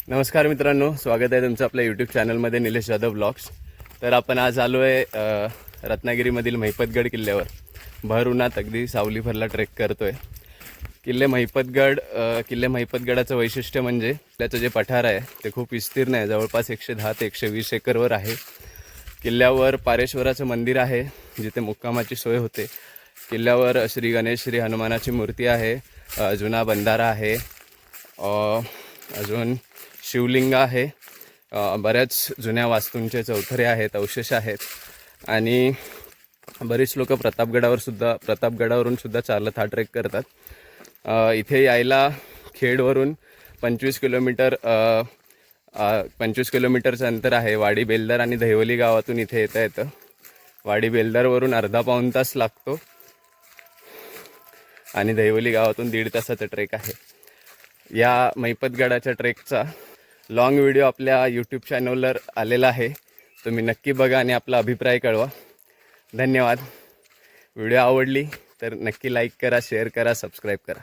नमस्कार मित्रांनो, स्वागत आहे तुमचं आपल्या यूट्यूब चॅनलमध्ये निलेश जाधव ब्लॉग्स। तर आपण आज आलो आहे रत्नागिरीमधील महिपतगड किल्ल्यावर। भर उन्हात अगदी सावली भरला ट्रेक करतोय। किल्ले महिपतगडाचं वैशिष्ट्य म्हणजे त्याचं जे पठार आहे ते खूप विस्तीर्ण आहे, जवळपास 110 ते 120 एकरवर आहे। किल्ल्यावर पारेश्वराचं मंदिर आहे जिथे मुक्कामाची सोय होते। किल्ल्यावर श्री गणेश श्री हनुमानाची मूर्ती आहे, जुना बंधारा आहे, अजून शिवलिंग आहे, बऱ्याच जुन्या वास्तूंचे चौथरे आहेत, अवशेष आहेत आणि बरीच लोक प्रतापगडावरून सुद्धा चालत हा ट्रेक करतात। इथे यायला खेडवरून 25 किलोमीटरचं अंतर आहे। वाडी बेलदार आणि दहिवली गावातून इथे येता येतं। वाडी बेलदारवरून अर्धा पाऊण तास लागतो आणि दहिवली गावातून 1.5 तासाचा ट्रेक आहे। या महिपतगडाच्या ट्रेकचा लॉंग व्हिडिओ आपल्या यूट्यूब चॅनलवर आलेला आहे, तुम्ही नक्की बघा आणि आपला अभिप्राय कळवा। धन्यवाद। व्हिडिओ आवडली तर नक्की लाईक करा, शेअर करा, सबस्क्राईब करा।